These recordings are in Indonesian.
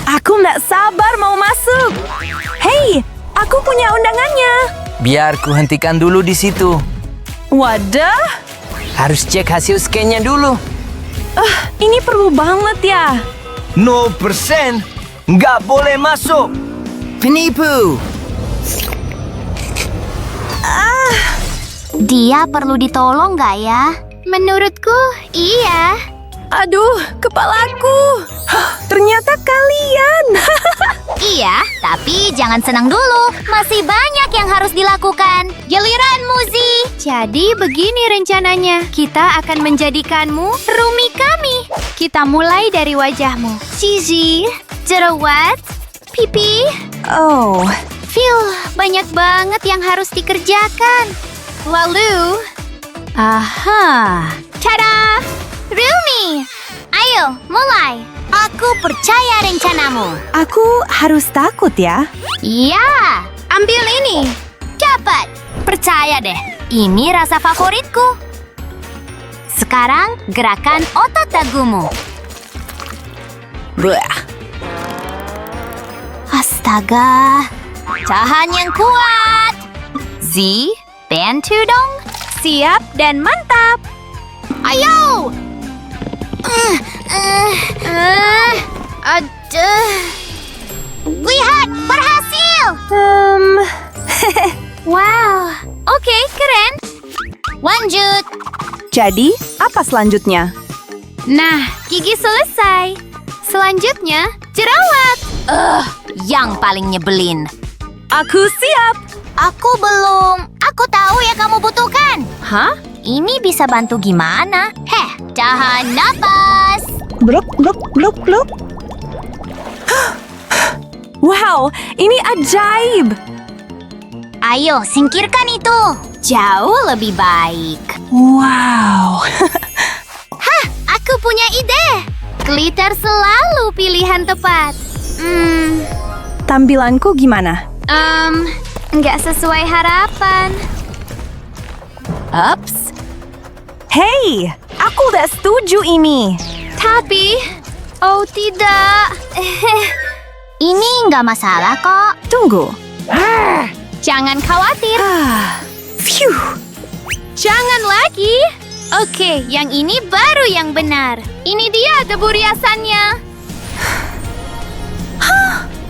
Aku nggak sabar mau masuk. Hei, aku punya undangannya. Biar ku hentikan dulu di situ. Wadah, Harus cek hasil scan-nya dulu. ini perlu banget ya. 0%. Nggak boleh masuk. Penipu. Dia perlu ditolong nggak ya? Menurutku, iya. Aduh, kepalaku. Ternyata kalian. Iya, tapi jangan senang dulu. Masih banyak yang harus dilakukan. Giliran Muzi. Jadi begini rencananya. Kita akan menjadikanmu Rumi kami. Kita mulai dari wajahmu. Cici, jerawat, pipi. Oh, Phew, banyak banget yang harus dikerjakan. Lalu, aha. tada! Rumi, ayo mulai. Aku percaya rencanamu. Aku harus takut ya. Iya, ambil ini. Cepat. Percaya deh, ini rasa favoritku. Sekarang gerakan otot dagumu. Bleh. Astaga. Tahan yang kuat. Z, bantu dong. Siap dan mantap. Ayo. Aduh. Lihat, berhasil. Wow, oke, keren. Lanjut. Jadi, apa selanjutnya? Nah, gigi selesai. Selanjutnya, jerawat. Yang paling nyebelin. Aku siap. Aku belum. Aku tahu yang kamu butuhkan. Hah? Ini bisa bantu gimana? Tahan napas. Bluk, bluk, bluk, bluk. Wow, ini ajaib. Ayo, singkirkan itu. Jauh lebih baik. Wow. Aku punya ide. Glitter selalu pilihan tepat. Tampilanku gimana? Nggak sesuai harapan. Ups. Hey, aku udah setuju ini. Tapi, oh tidak. Ini nggak masalah kok. Tunggu. Jangan khawatir. Phew. Jangan lagi. Oke, yang ini baru yang benar. Ini dia debu riasannya.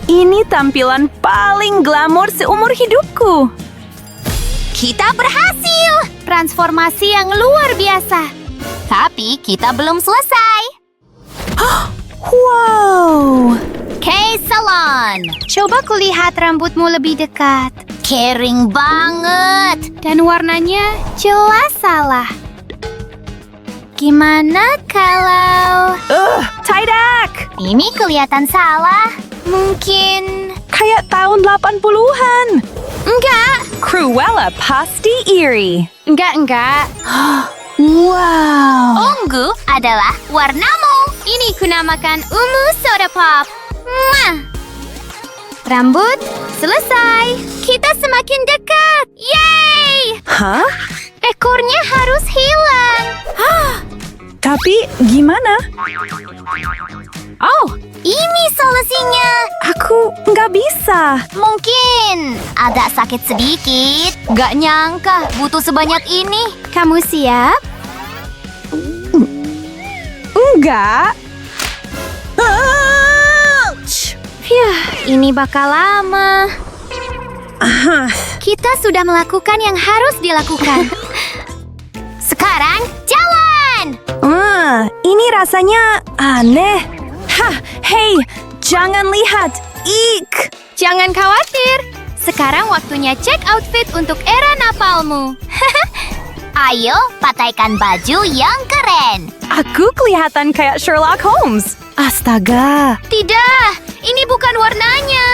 Ini tampilan paling glamor seumur hidupku. Kita berhasil. Transformasi yang luar biasa. Tapi kita belum selesai. Wow. K-Salon. Coba kulihat rambutmu lebih dekat. Kering banget. Dan warnanya jelas salah. Gimana kalau... Tidak. Ini kelihatan salah. Mungkin... Kayak tahun 80-an. Enggak. Cruella pasti iri. Enggak. Wow. Ungu adalah warnamu. Ini kunamakan ungu soda pop. Mwah. Rambut selesai. Kita semakin dekat. Yeay! Hah? Ekornya harus hilang. Tapi gimana? Oh, ini solusinya. Aku nggak bisa. Mungkin agak sakit sedikit. Gak nyangka butuh sebanyak ini. Kamu siap? Enggak. Ouch. Ini bakal lama. Kita sudah melakukan yang harus dilakukan. Sekarang jalan! Ini rasanya aneh. Hei, jangan lihat. Ik. Jangan khawatir. Sekarang waktunya cek outfit untuk era napalmu. Ayo, pakaikan baju yang keren. Aku kelihatan kayak Sherlock Holmes. Astaga. Tidak, ini bukan warnanya.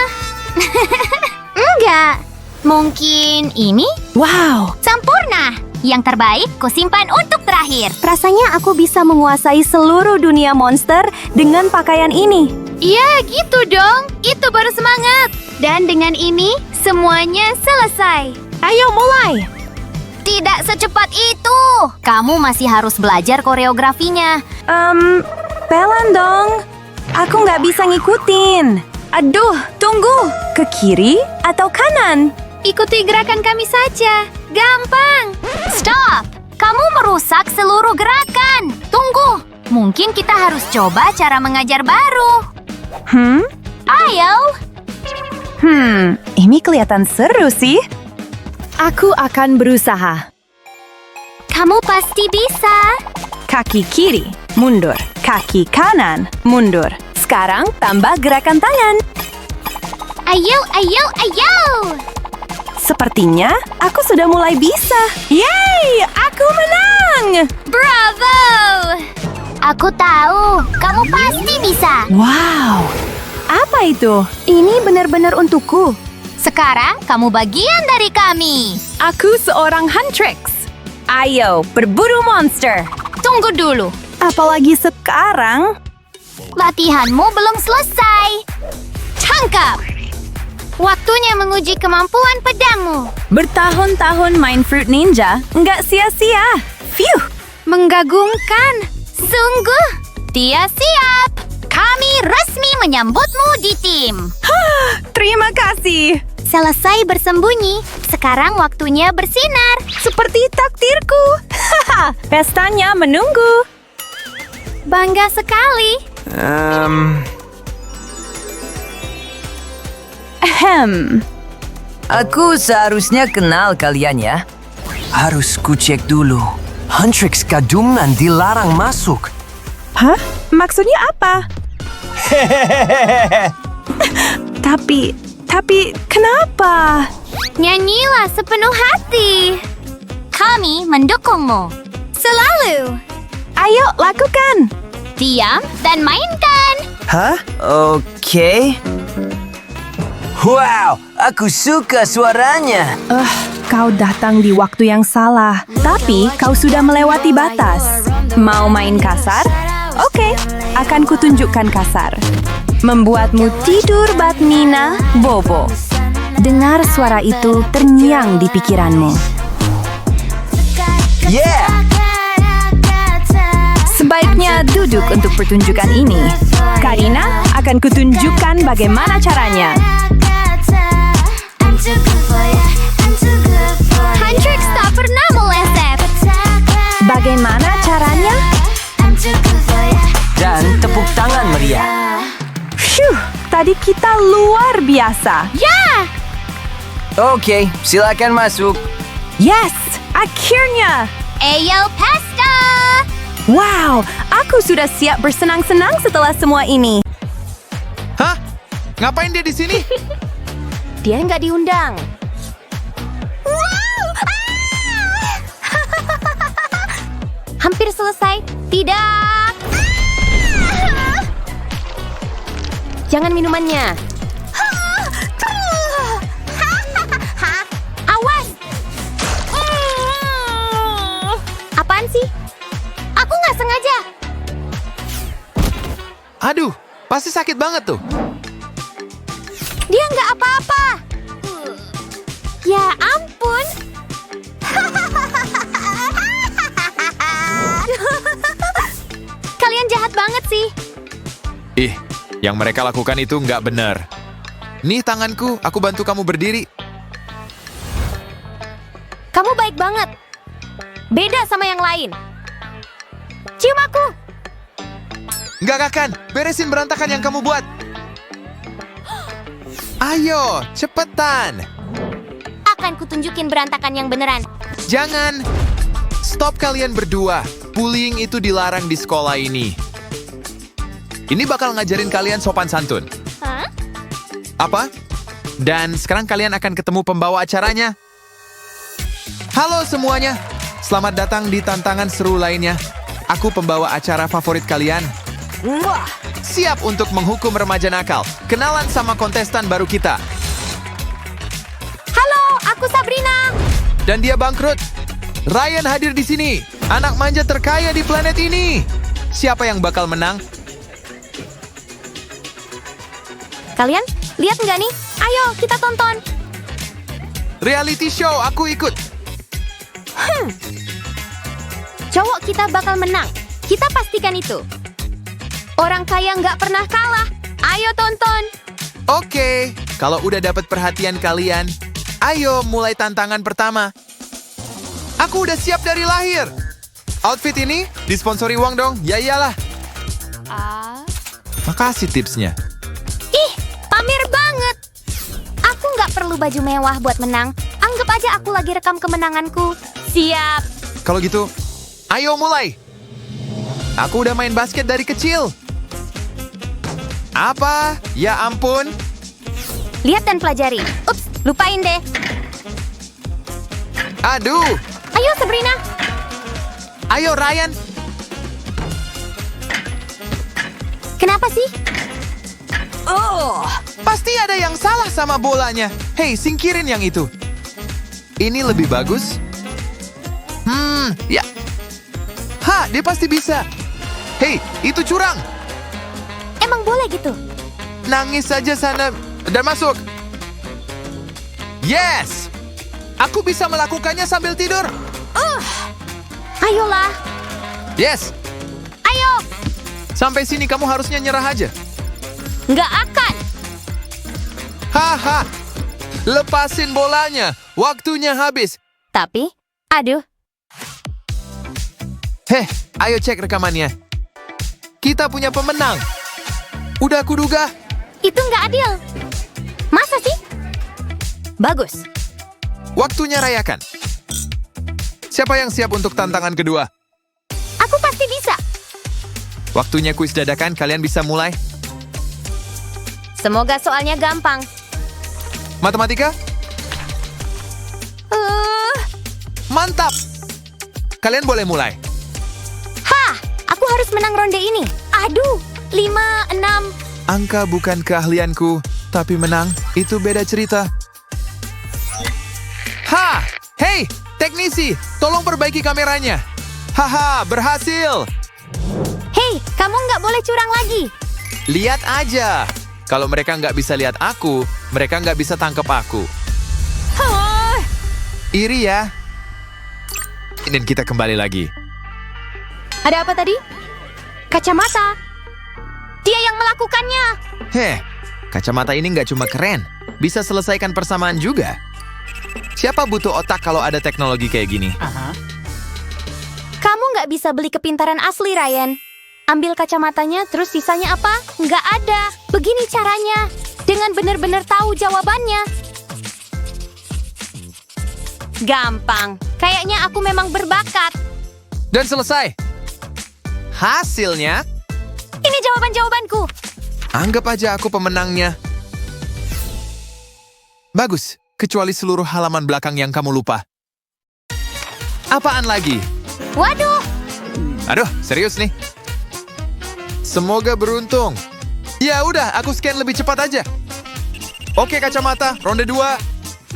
Enggak. Mungkin ini? Wow. Sempurna. Yang terbaik kusimpan untuk terakhir. Rasanya aku bisa menguasai seluruh dunia monster dengan pakaian ini. Iya, gitu dong. Itu baru semangat. Dan dengan ini, semuanya selesai. Ayo mulai. Tidak secepat itu. Kamu masih harus belajar koreografinya. Pelan dong. Aku nggak bisa ngikutin. Aduh, tunggu. Ke kiri atau kanan? Ikuti gerakan kami saja. Gampang. Stop. Kamu merusak seluruh gerakan. Tunggu. Mungkin kita harus coba cara mengajar baru. Ayo. Ini kelihatan seru sih. Aku akan berusaha. Kamu pasti bisa. Kaki kiri, mundur. Kaki kanan, mundur. Sekarang tambah gerakan tangan. Ayo, ayo, ayo. Sepertinya aku sudah mulai bisa. Yeay, aku menang! Bravo. Aku tahu. Kamu pasti bisa. Wow, apa itu? Ini benar-benar untukku. Sekarang kamu bagian dari kami. Aku seorang Huntrix. Ayo, berburu monster. Tunggu dulu. Apalagi sekarang. Latihanmu belum selesai. Tangkap. Waktunya menguji kemampuan pedangmu. Bertahun-tahun main Fruit Ninja, nggak sia-sia. Phew! Menggagumkan. Sungguh. Dia siap. Kami resmi menyambutmu di tim. Terima kasih. Selesai bersembunyi. Sekarang waktunya bersinar. Seperti takdirku. Pestanya menunggu. Bangga sekali. Aku seharusnya kenal kalian ya. Harus kucek dulu. Huntrix kadungan dilarang masuk. Hah? Maksudnya apa? Tapi kenapa? Nyanyilah sepenuh hati. Kami mendukungmu. Selalu. Ayo, lakukan. Diam dan mainkan. Hah? Oke. Wow, aku suka suaranya. Kau datang di waktu yang salah. Tapi kau sudah melewati batas. Mau main kasar? Oke, akan kutunjukkan kasar. Membuatmu tidur batmina, Bobo. Dengar suara itu terngiang di pikiranmu. Yeah! Sebaiknya duduk untuk pertunjukan ini. Karina akan kutunjukkan bagaimana caranya. Huntrix tak pernah meleset. Bagaimana caranya? Dan tepuk tangan meriah. Phew, tadi kita luar biasa. Ya! Oke, silakan masuk. Yes, akhirnya. Ayo pesta! Wow, aku sudah siap bersenang-senang setelah semua ini. Hah? Ngapain dia di sini? Dia nggak diundang. Hampir selesai. Tidak. Jangan minumannya. Awas! Apaan sih? Aku nggak sengaja. Aduh, pasti sakit banget tuh. Dia nggak apa-apa. Ya ampun. Kalian jahat banget sih. Ih, yang mereka lakukan itu nggak benar. Nih tanganku, aku bantu kamu berdiri. Kamu baik banget. Beda sama yang lain. Cium aku. Nggak Kakan, beresin berantakan yang kamu buat. Ayo, cepetan. Akan kutunjukin berantakan yang beneran. Jangan. Stop kalian berdua. Bullying itu dilarang di sekolah ini. Ini bakal ngajarin kalian sopan santun. Hah? Apa? Dan sekarang kalian akan ketemu pembawa acaranya. Halo semuanya. Selamat datang di tantangan seru lainnya. Aku pembawa acara favorit kalian. Wah, Siap untuk menghukum remaja nakal. Kenalan sama kontestan baru kita. Halo, aku Sabrina. Dan dia bangkrut. Ryan hadir di sini. Anak manja terkaya di planet ini. Siapa yang bakal menang? Kalian lihat nggak nih? Ayo kita tonton. Reality show, aku ikut. Cowok kita bakal menang. Kita pastikan itu. Orang kaya nggak pernah kalah. Ayo tonton. Oke, kalau udah dapat perhatian kalian, ayo mulai tantangan pertama. Aku udah siap dari lahir. Outfit ini disponsori uang dong, ya iyalah. Makasih tipsnya. Ih, pamer banget. Aku nggak perlu baju mewah buat menang. Anggap aja aku lagi rekam kemenanganku. Siap. Kalau gitu, ayo mulai. Aku udah main basket dari kecil. Apa? Ya ampun. Lihat dan pelajari. Ups, lupain deh. Aduh. Ayo Sabrina. Ayo Ryan. Kenapa sih? Pasti ada yang salah sama bolanya. Hei, singkirin yang itu. Ini lebih bagus. Ya. Ha, dia pasti bisa. Hei, itu curang. Emang boleh gitu? Nangis saja sana dan masuk. Yes! Aku bisa melakukannya sambil tidur. Ayolah. Yes! Ayo. Sampai sini kamu harusnya nyerah aja. Nggak akan. Haha! Lepasin bolanya. Waktunya habis. Tapi, aduh. Heh, ayo cek rekamannya. Kita punya pemenang. Udah kuduga. Itu nggak adil. Masa sih? Bagus. Waktunya rayakan. Siapa yang siap untuk tantangan kedua? Aku pasti bisa. Waktunya kuis dadakan, kalian bisa mulai. Semoga soalnya gampang. Matematika? Mantap! Kalian boleh mulai. Aku harus menang ronde ini. Aduh, 5, 6. Angka bukan keahlianku, tapi menang itu beda cerita. Ha! Hei, teknisi, tolong perbaiki kameranya. Haha, berhasil! Hei, kamu nggak boleh curang lagi. Lihat aja. Kalau mereka nggak bisa lihat aku, mereka nggak bisa tangkap aku. Iri ya. Dan kita kembali lagi. Ada apa tadi? Kacamata. Dia yang melakukannya. Heh, kacamata ini nggak cuma keren, bisa selesaikan persamaan juga. Siapa butuh otak kalau ada teknologi kayak gini? Kamu nggak bisa beli kepintaran asli, Ryan. Ambil kacamatanya, terus sisanya apa? Nggak ada. Begini caranya. Dengan benar-benar tahu jawabannya. Gampang. Kayaknya aku memang berbakat. Dan selesai. Hasilnya, Ini jawaban-jawabanku. anggap aja aku pemenangnya. Bagus, kecuali seluruh halaman belakang yang kamu lupa. Apaan lagi? Waduh. Aduh, serius nih. Semoga beruntung. Ya udah, aku scan lebih cepat aja. Oke, kacamata, ronde 2.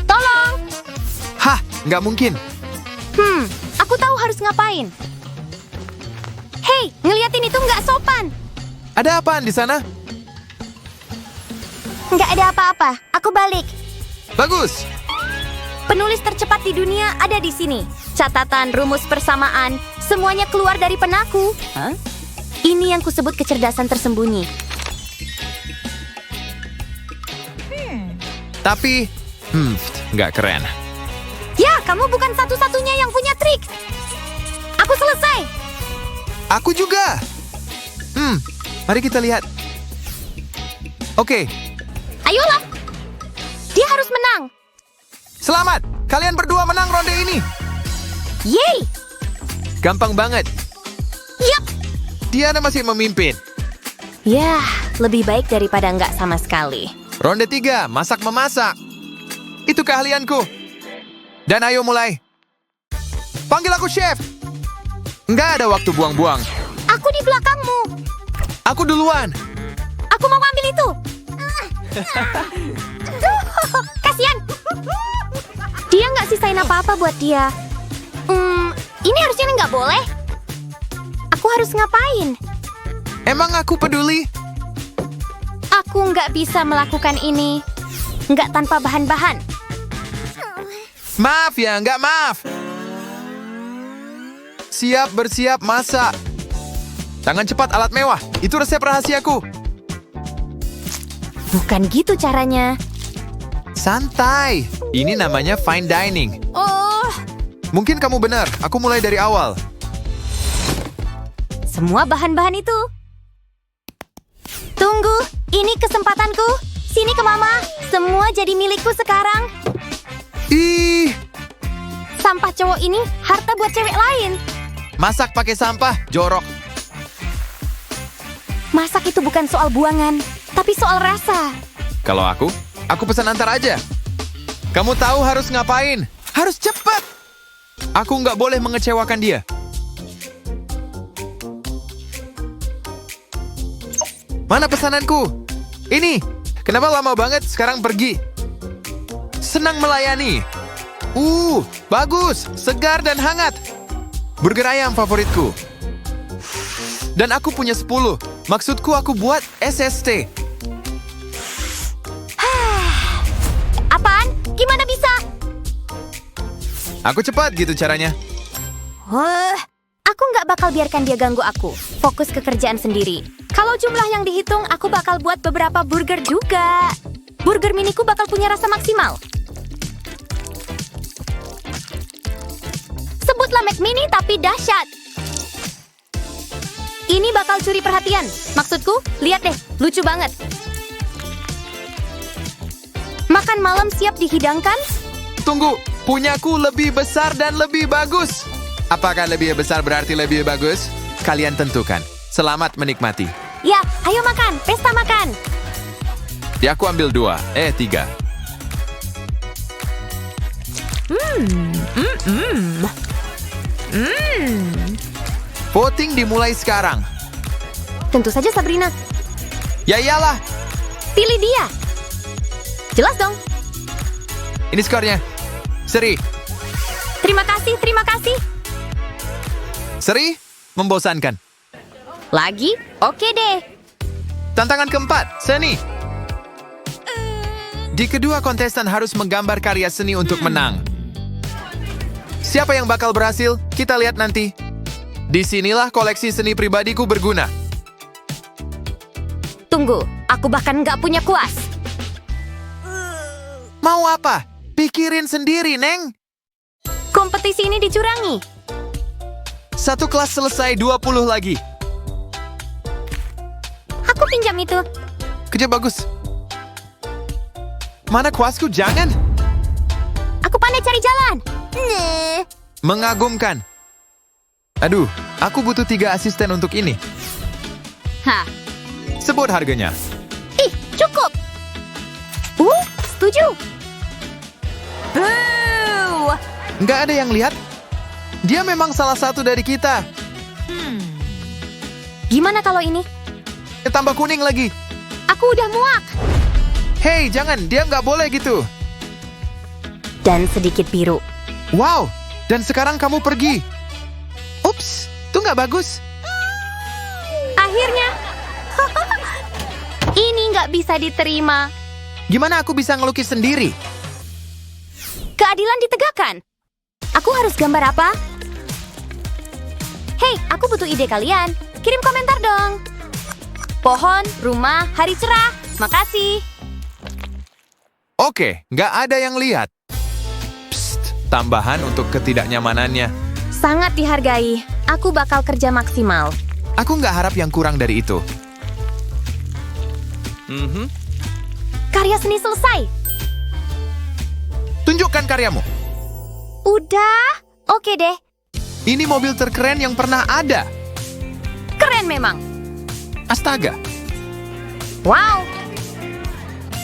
Tolong. Hah, nggak mungkin. Aku tahu harus ngapain. Hei, ngeliatin itu nggak sopan. Ada apaan di sana? Nggak ada apa-apa. Aku balik. Bagus. Penulis tercepat di dunia ada di sini. Catatan, rumus persamaan, semuanya keluar dari penaku. Ini yang kusebut kecerdasan tersembunyi. Tapi, nggak keren. Ya, kamu bukan satu-satunya yang punya trik. Aku selesai. Aku juga. Mari kita lihat. Oke, Ayolah. Dia harus menang. selamat. Kalian berdua menang ronde ini. Yeay. Gampang banget. Yap. Diana masih memimpin. Ya, lebih baik daripada nggak sama sekali. Ronde 3, masak-memasak. Itu keahlianku. Dan ayo mulai. Panggil aku chef. Nggak ada waktu buang-buang. Aku di belakangmu. Aku duluan. Aku mau ambil itu. Kasian. Dia nggak sisain apa-apa buat dia. Ini harusnya nggak boleh. Aku harus ngapain? Emang aku peduli? Aku nggak bisa melakukan ini. Nggak tanpa bahan-bahan. Maaf ya, nggak maaf. Siap bersiap masak. Tangan cepat alat mewah. Itu resep rahasiaku. Bukan gitu caranya. Santai. Ini namanya fine dining. Oh, Mungkin kamu benar. Aku mulai dari awal. semua bahan-bahan itu. Tunggu, ini kesempatanku. Sini ke mama. Semua jadi milikku sekarang. Ih, Sampah cowok ini harta buat cewek lain. masak pakai sampah, jorok. Masak itu bukan soal buangan, tapi soal rasa. Kalau aku pesan antar aja. Kamu tahu harus ngapain? Harus cepat. Aku nggak boleh mengecewakan dia. Mana pesananku? Ini. Kenapa lama banget sekarang pergi? Senang melayani. Bagus, segar dan hangat. Burger ayam favoritku. Dan aku punya 10. Maksudku aku buat SST. Apaan? Gimana bisa? Aku cepat gitu caranya. Aku nggak bakal biarkan dia ganggu aku. Fokus ke kerjaan sendiri. Kalau jumlah yang dihitung, aku bakal buat beberapa burger juga. Burger miniku bakal punya rasa maksimal. Sebutlah McMini tapi dahsyat. Ini bakal curi perhatian. Maksudku, lihat deh, lucu banget. Makan malam siap dihidangkan? Tunggu, punyaku lebih besar dan lebih bagus. Apakah lebih besar berarti lebih bagus? Kalian tentukan. Selamat menikmati. Ya, ayo makan, pesta makan. Ya, aku ambil 3. Voting dimulai sekarang. Tentu saja Sabrina. Ya iyalah, Pilih dia. Jelas dong. ini skornya. Seri. Terima kasih, terima kasih. Seri, membosankan. Lagi? Oke deh. Tantangan keempat, seni. Di kedua kontestan harus menggambar karya seni untuk menang. Siapa yang bakal berhasil? Kita lihat nanti. Disinilah koleksi seni pribadiku berguna. Tunggu, aku bahkan nggak punya kuas. Mau apa? Pikirin sendiri, Neng. Kompetisi ini dicurangi. Satu kelas selesai, 20 lagi. Aku pinjam itu. Kerja bagus. Mana kuasku? Jangan. Aku pandai cari jalan. Mengagumkan. Aduh, aku butuh 3 asisten untuk ini. Hah, Sebut harganya. ih, cukup. Setuju. Boo. Nggak ada yang lihat? Dia memang salah satu dari kita. Gimana kalau ini? Tambah kuning lagi. Aku udah muak. Hei, jangan. Dia nggak boleh gitu. Dan sedikit biru. Wow, dan sekarang kamu pergi. Ups, itu nggak bagus. Akhirnya. Ini nggak bisa diterima. Gimana aku bisa ngelukis sendiri? Keadilan ditegakkan. Aku harus gambar apa? Hei, aku butuh ide kalian. Kirim komentar dong. Pohon, rumah, hari cerah. Makasih. Oke, nggak ada yang lihat. Psst, tambahan untuk ketidaknyamanannya. Sangat dihargai. Aku bakal kerja maksimal. Aku nggak harap yang kurang dari itu. Karya seni selesai. Tunjukkan karyamu. Udah? Oke deh. Ini mobil terkeren yang pernah ada. Keren memang. Astaga. Wow.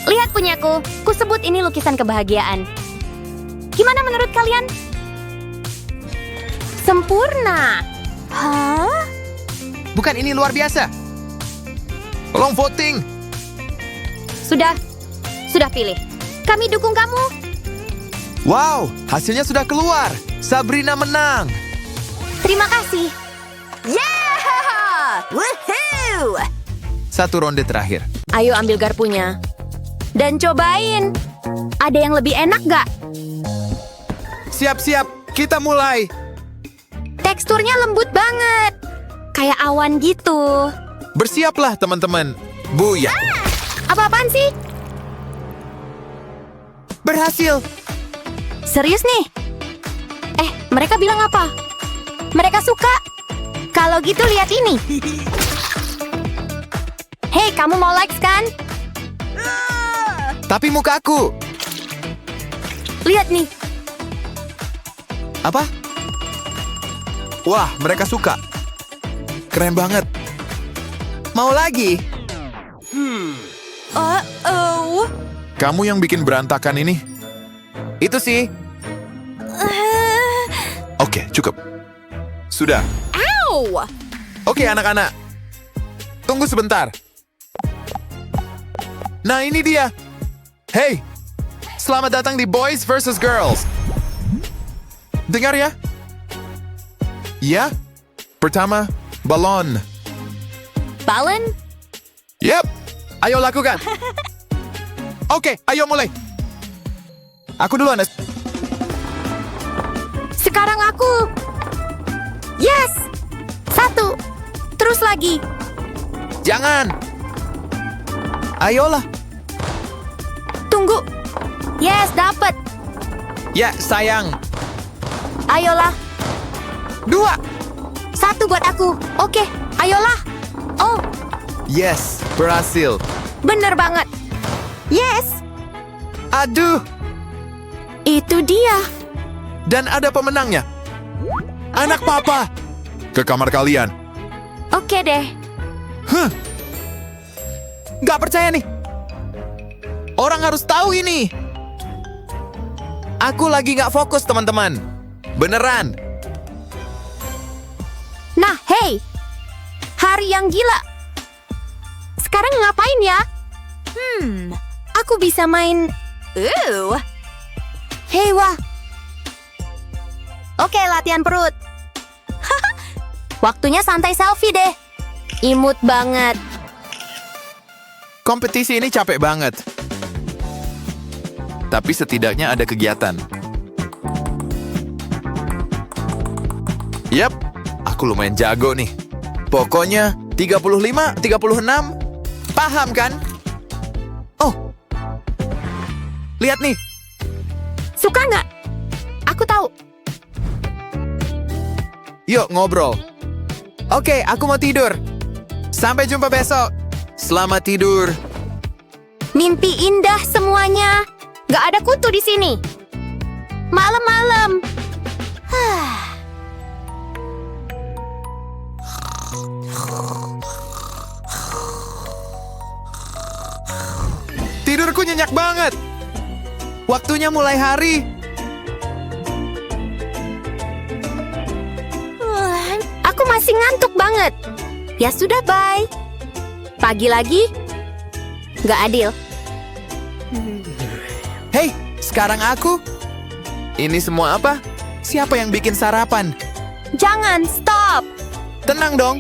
Lihat punyaku. Kusebut ini lukisan kebahagiaan. Gimana menurut kalian? Sempurna. Hah? Bukan ini luar biasa. Tolong voting. Sudah pilih. Kami dukung kamu. Wow, hasilnya sudah keluar. Sabrina menang. Terima kasih. Yeah! Woohoo! 1 ronde terakhir. Ayo ambil garpunya. Dan cobain. Ada yang lebih enak gak? Siap-siap, kita mulai. Teksturnya lembut banget. Kayak awan gitu. Bersiaplah teman-teman. Buya. Apa-apaan sih? Berhasil. Serius nih? Mereka bilang apa? Mereka suka. Kalau gitu lihat ini. Hei, kamu mau likes kan? Tapi mukaku. Lihat nih. Apa? Wah, mereka suka. Keren banget. Mau lagi? Kamu yang bikin berantakan ini? Itu sih. Oke, cukup. Sudah. Oke, anak-anak. Tunggu sebentar. Nah, ini dia. Hey, selamat datang di Boys vs. Girls. Dengar ya. Ya, pertama, balon. Balon? Yap, ayo lakukan. Oke, ayo mulai. Aku duluan. Sekarang aku. Yes! 1. Terus lagi. Jangan. Ayolah. Tunggu. Yes, dapat. Ya, sayang. Ayolah. 2. 1 buat aku. Oke, ayolah. Oh, Yes, berhasil. bener banget. Yes, Aduh, itu dia. dan ada pemenangnya. Anak papa. Ke kamar kalian. Oke deh. Gak percaya nih. Orang harus tahu ini. Aku lagi gak fokus, teman-teman. Beneran. Nah, hey. Hari yang gila. Sekarang ngapain ya? Aku bisa main. Hey, wah. Oke, latihan perut. Waktunya santai selfie deh. Imut banget. Kompetisi ini capek banget. Tapi setidaknya ada kegiatan. Yap, aku lumayan jago nih. Pokoknya 35, 36. Paham kan? Oh. Lihat nih. Suka nggak? Aku tahu. Yuk ngobrol. Oke, aku mau tidur. Sampai jumpa besok. Selamat tidur. Mimpi indah semuanya. Nggak ada kutu di sini. Malam-malam. Tidurku nyenyak banget. Waktunya mulai hari. Aku masih ngantuk banget. Ya sudah, bye. Pagi lagi? Nggak adil. Hei, sekarang aku. Ini semua apa? Siapa yang bikin sarapan? Jangan, stop. Tenang dong.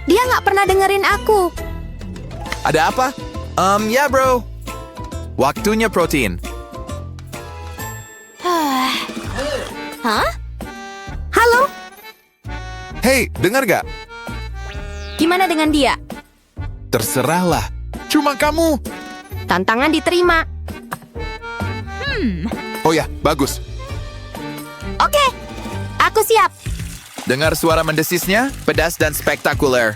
Dia nggak pernah dengerin aku. Ada apa? Ya bro. Waktunya protein. Hah? Halo? Hei, dengar gak? Gimana dengan dia? Terserahlah. Cuma kamu. Tantangan diterima. Oh ya, bagus. Oke, aku siap. Dengar suara mendesisnya, pedas dan spektakuler.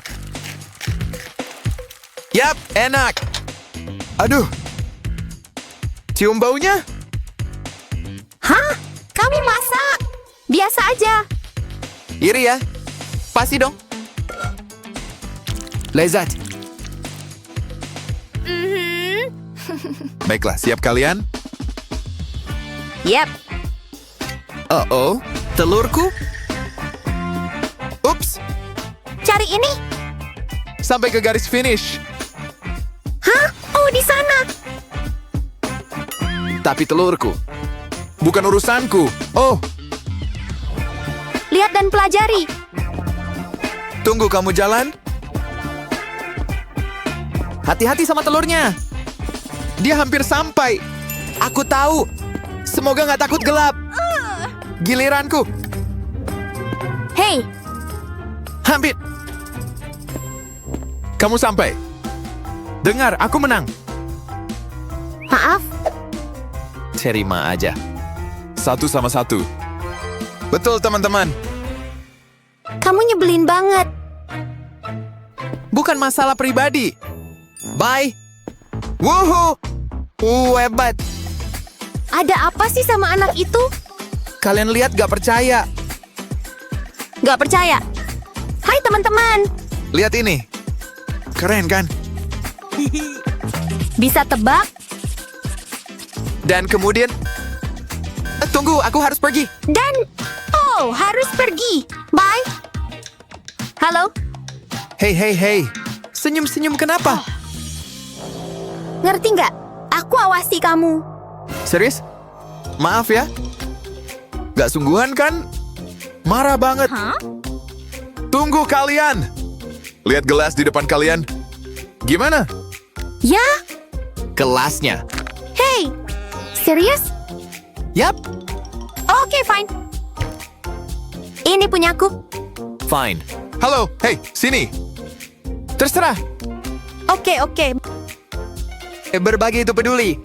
Yap, enak. Aduh. Cium baunya? Hah? Kamu masak? Biasa aja. Iri ya. Pasti dong. Lezat. Baiklah, siap kalian? Yep. Oh, telurku? Ups, Cari ini. sampai ke garis finish. Hah? Oh, di sana. Tapi telurku. Bukan urusanku. Oh, Lihat dan pelajari. tunggu kamu jalan. Hati-hati sama telurnya. Dia hampir sampai. Aku tahu. Semoga nggak takut gelap. Giliranku. Hei, Hampir. Kamu sampai. Dengar, aku menang. maaf. Terima aja. 1-1. Betul, teman-teman. Kamu nyebelin banget. Bukan masalah pribadi. Bye. Wuhu. Hebat. Ada apa sih sama anak itu? Kalian lihat gak percaya. Gak percaya. Hai teman-teman. Lihat ini. Keren kan? Bisa tebak? Dan kemudian... tunggu, aku harus pergi. Dan... Oh, harus pergi. Bye. Halo? Hey. Senyum-senyum kenapa? Ngerti nggak? Aku awasi kamu. Serius? Maaf ya. Gak sungguhan kan? Marah banget. Tunggu kalian. Lihat gelas di depan kalian. Gimana? Ya? Gelasnya. Hey, serius? Yap, Oke, fine. Ini punyaku. fine. Halo, hey, sini. Terserah. Oke. Berbagi itu peduli.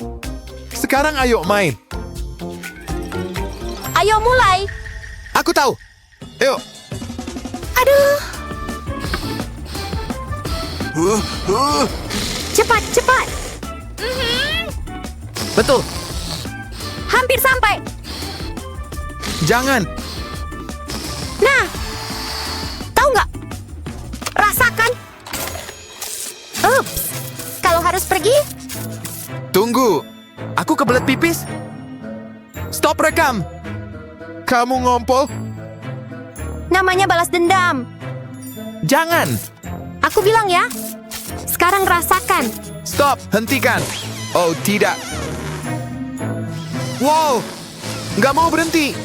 Sekarang ayo main. Ayo mulai. Aku tahu. Yuk. Aduh, cepat. Betul. Hampir sampai. Jangan. Nah, tahu nggak? Rasakan. Ups, kalau harus pergi, Tunggu. Aku kebelet pipis. Stop rekam. Kamu ngompol? namanya balas dendam. Jangan. Aku bilang ya. Sekarang rasakan. Stop. Hentikan. Oh, tidak. Wow. Nggak mau berhenti.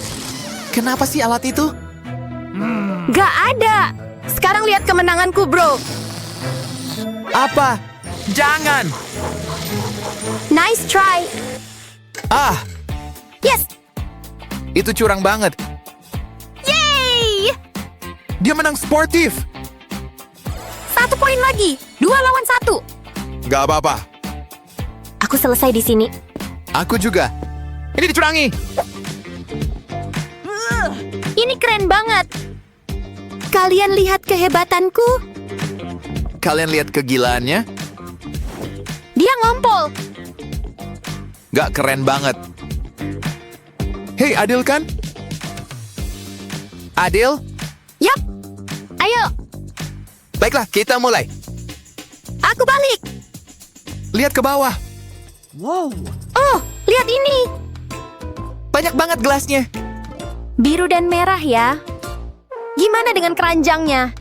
Kenapa sih alat itu? Gak ada. Sekarang lihat kemenanganku, bro. Apa? Jangan. Nice try. Ah, Yes. itu curang banget. Yay! Dia menang sportif. 1 poin lagi. 2 lawan 1. Gak apa-apa. Aku selesai di sini. Aku juga. Ini dicurangi. Ini keren banget. Kalian lihat kehebatanku? Kalian lihat kegilaannya? Dia ngompol. Gak keren banget. Hei, adil kan? Adil? Yap. Ayo, Baiklah, kita mulai. aku balik. Lihat ke bawah. Oh, lihat ini. Banyak banget gelasnya. Biru dan merah ya. Gimana dengan keranjangnya?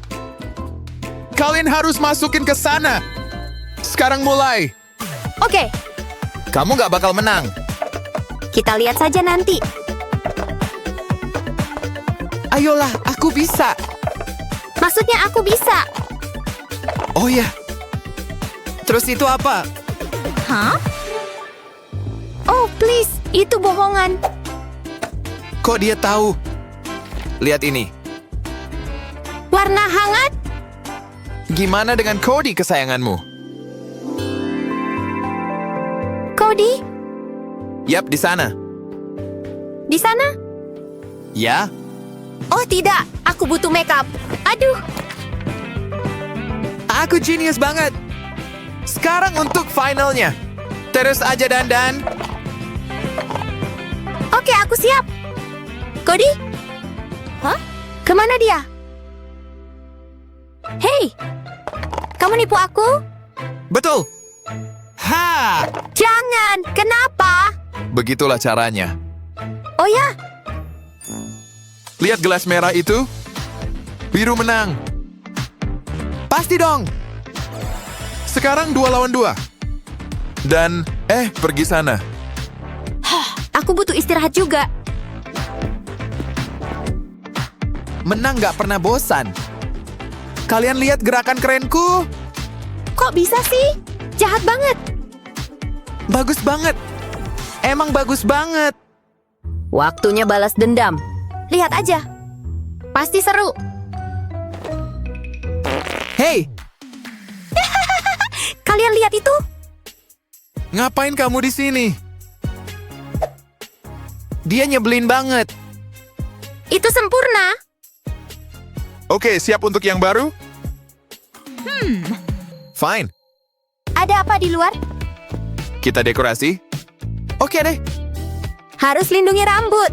Kalian harus masukin ke sana. Sekarang mulai. Oke, Kamu gak bakal menang. kita lihat saja nanti. Ayolah, aku bisa. Maksudnya aku bisa. Oh ya. Terus itu apa? Hah? Oh, please. Itu bohongan. Kok dia tahu? Lihat ini. Warna hangat? Gimana dengan Cody kesayanganmu? Cody? Yap, di sana. Di sana? Ya? Oh, tidak. Aku butuh makeup. Aduh. Aku genius banget. Sekarang untuk finalnya. Terus aja dandan. Oke, aku siap. Cody? Hah? Kemana dia? Hei! Kamu nipu aku? Betul. Ha! Jangan! Kenapa? Begitulah caranya. Oh ya? Lihat gelas merah itu? Biru menang. Pasti dong. Sekarang 2 lawan 2. Dan, pergi sana. Aku butuh istirahat juga. Menang gak pernah bosan. Kalian lihat gerakan kerenku? Kok bisa sih? Jahat banget. Bagus banget. Emang bagus banget. Waktunya balas dendam. Lihat aja. Pasti seru. Hey, Kalian lihat itu? ngapain kamu di sini? Dia nyebelin banget. Itu sempurna. Oke, siap untuk yang baru? Fine. Ada apa di luar? Kita dekorasi? Oke deh. Harus lindungi rambut.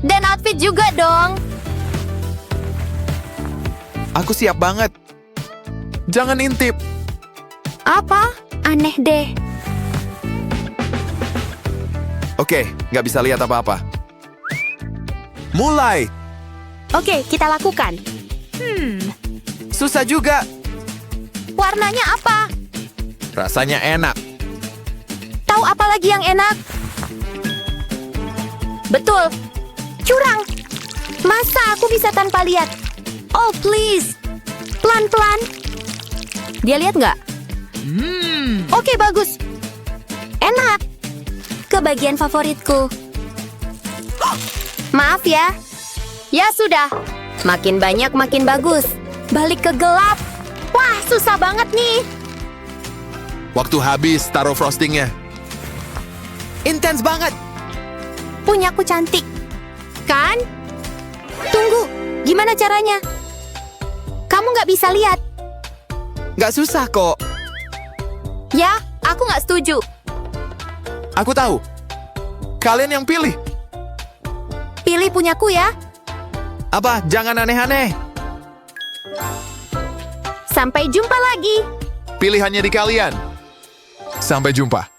Dan outfit juga dong. Aku siap banget. Jangan intip. Apa? Aneh deh. Oke, nggak bisa lihat apa-apa. Mulai. Oke, kita lakukan. Susah juga. Warnanya apa? Rasanya enak. Tahu apa lagi yang enak? Betul. Curang. Masa aku bisa tanpa lihat? Oh, please. Pelan-pelan. Dia lihat nggak? Oke, bagus. Enak. Ke bagian favoritku. Maaf ya. Ya sudah. Makin banyak makin bagus. Balik ke gelap. Wah, susah banget nih. Waktu habis taruh frostingnya. Intens banget. Punyaku cantik. Kan? Tunggu, gimana caranya? Kamu nggak bisa lihat. Nggak susah kok. Ya, aku nggak setuju. Aku tahu. Kalian yang pilih. Pilih punyaku ya. Apa? Jangan aneh-aneh. Sampai jumpa lagi. Pilihannya di kalian. Sampai jumpa.